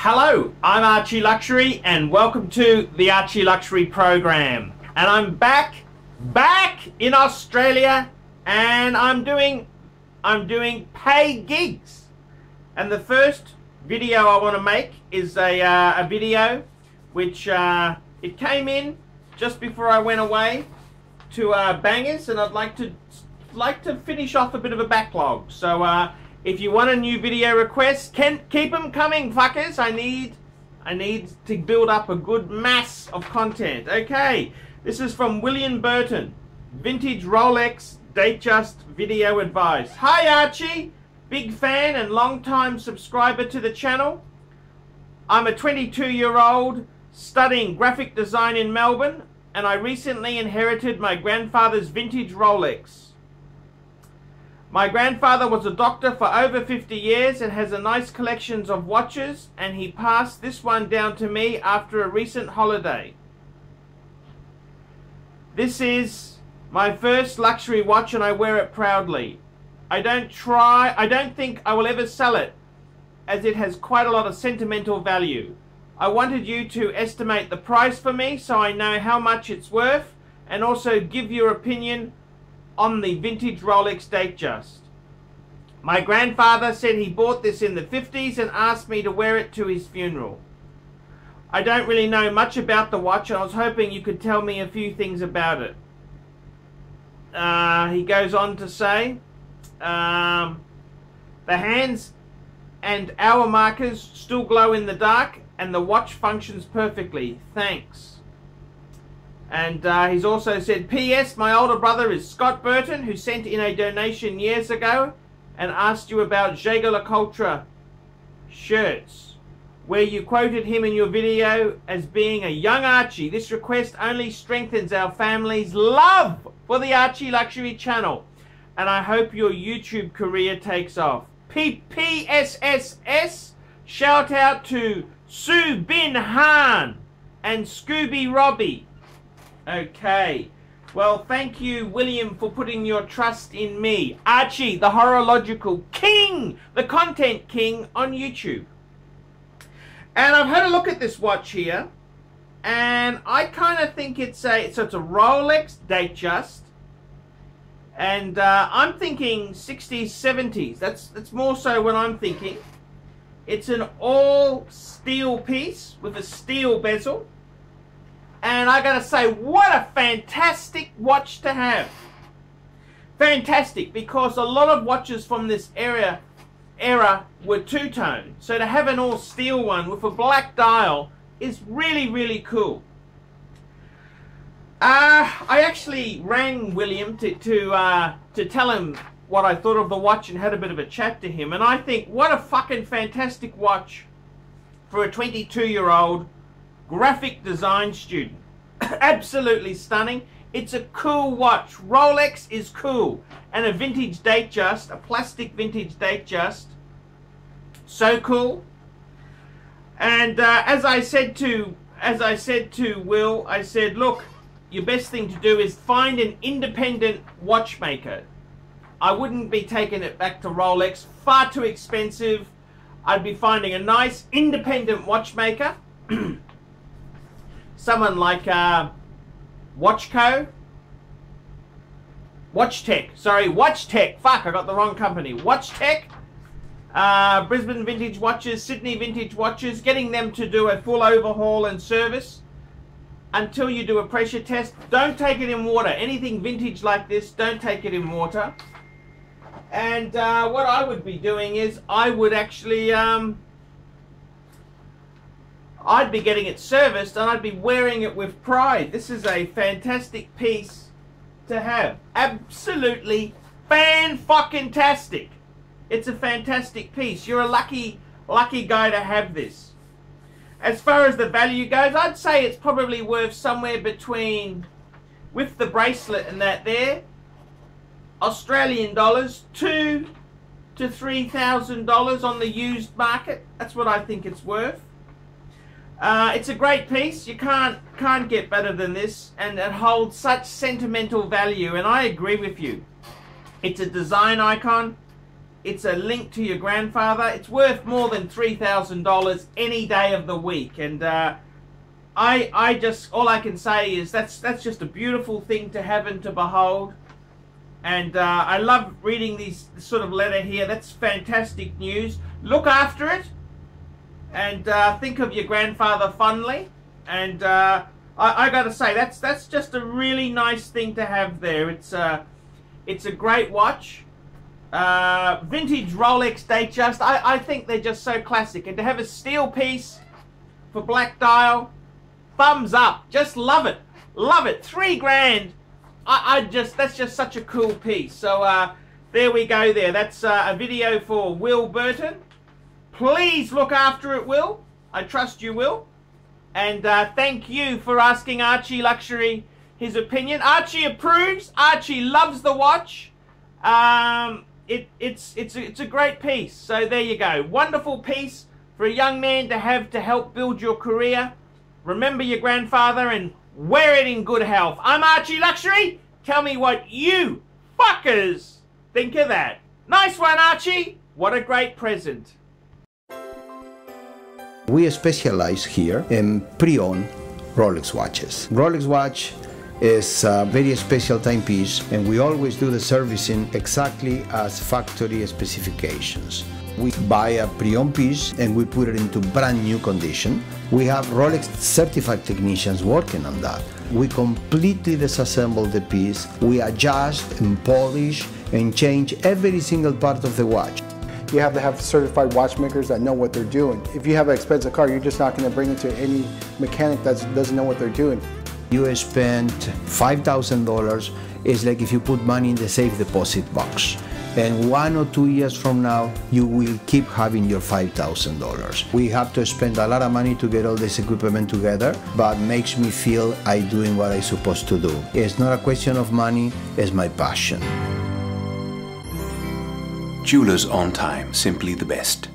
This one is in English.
Hello, I'm Archie Luxury and welcome to the Archie Luxury program. And I'm back in Australia, and I'm doing paid gigs. And the first video I want to make is a video which it came in just before I went away to Bangers, and I'd like to finish off a bit of a backlog. So if you want a new video request, keep them coming, fuckers. I need to build up a good mass of content. Okay, this is from William Burton. Vintage Rolex Datejust video advice. Hi Archie, big fan and long-time subscriber to the channel. I'm a 22-year-old studying graphic design in Melbourne, and I recently inherited my grandfather's vintage Rolex. My grandfather was a doctor for over 50 years and has a nice collection of watches, and he passed this one down to me after a recent holiday. This is my first luxury watch and I wear it proudly. I don't think I will ever sell it, as it has quite a lot of sentimental value. I wanted you to estimate the price for me so I know how much it's worth, and also give your opinion on the vintage Rolex Datejust. My grandfather said he bought this in the 50s and asked me to wear it to his funeral. I don't really know much about the watch, and I was hoping you could tell me a few things about it. He goes on to say, the hands and hour markers still glow in the dark, and the watch functions perfectly. Thanks. And he's also said, P.S. My older brother is Scott Burton, who sent in a donation years ago and asked you about Jaeger-LeCoultre shirts, where you quoted him in your video as being a young Archie. This request only strengthens our family's love for the Archie Luxury channel, and I hope your YouTube career takes off. PPSSS, shout out to Sue Bin Han and Scooby Robbie. Okay, well, thank you, William, for putting your trust in me, Archie, the horological king, the content king on YouTube. And I've had a look at this watch here, and I kind of think it's a Rolex Datejust, and I'm thinking 60s, 70s. That's more so what I'm thinking. It's an all steel piece with a steel bezel. And I gotta say, what a fantastic watch to have. Fantastic, because a lot of watches from this era were two-tone. So to have an all-steel one with a black dial is really, really cool. I actually rang William to tell him what I thought of the watch and had a bit of a chat to him. And I think, what a fucking fantastic watch for a 22-year-old graphic design student. Absolutely stunning. It's a cool watch. Rolex is cool, and a vintage Datejust, a plastic vintage Datejust, so cool. And as I said to Will, I said, look, your best thing to do is find an independent watchmaker. I wouldn't be taking it back to Rolex, far too expensive. I'd be finding a nice independent watchmaker. Someone like WatchTech. Fuck, I got the wrong company. WatchTech. Brisbane Vintage Watches, Sydney Vintage Watches. Getting them to do a full overhaul and service until you do a pressure test. Don't take it in water. Anything vintage like this, don't take it in water. And what I would be doing is I would actually... I'd be getting it serviced, and I'd be wearing it with pride. This is a fantastic piece to have. Absolutely fan-fucking-tastic. It's a fantastic piece. You're a lucky guy to have this. As far as the value goes, I'd say it's probably worth somewhere between, with the bracelet and that there, Australian dollars, $2,000 to $3,000 on the used market. That's what I think it's worth. It's a great piece. You can't get better than this, and it holds such sentimental value, and I agree with you. It's a design icon. It's a link to your grandfather. It's worth more than $3,000 any day of the week. And I just, all I can say is that's just a beautiful thing to have and to behold. And I love reading this sort of letter here. That's fantastic news. Look after it, and think of your grandfather fondly. And I got to say, that's just a really nice thing to have there. It's a great watch. Vintage Rolex Datejust. I think they're just so classic. And to have a steel piece for black dial, thumbs up. Just love it. Love it. $3 grand. That's just such a cool piece. So there we go there. That's a video for Will Burton. Please look after it, Will. I trust you will. And thank you for asking Archie Luxury his opinion. Archie approves. Archie loves the watch. It's a great piece. So there you go. Wonderful piece for a young man to have to help build your career. Remember your grandfather and wear it in good health. I'm Archie Luxury. Tell me what you fuckers think of that. Nice one, Archie. What a great present. We specialize here in pre-owned Rolex watches. Rolex watch is a very special timepiece, and we always do the servicing exactly as factory specifications. We buy a pre-owned piece and we put it into brand new condition. We have Rolex certified technicians working on that. We completely disassemble the piece. We adjust and polish and change every single part of the watch. You have to have certified watchmakers that know what they're doing. If you have an expensive car, you're just not going to bring it to any mechanic that doesn't know what they're doing. You spend $5,000, it's like if you put money in the safe deposit box. And 1 or 2 years from now, you will keep having your $5,000. We have to spend a lot of money to get all this equipment together, but makes me feel I'm doing what I'm supposed to do. It's not a question of money, it's my passion. Jewelers on Time, simply the best.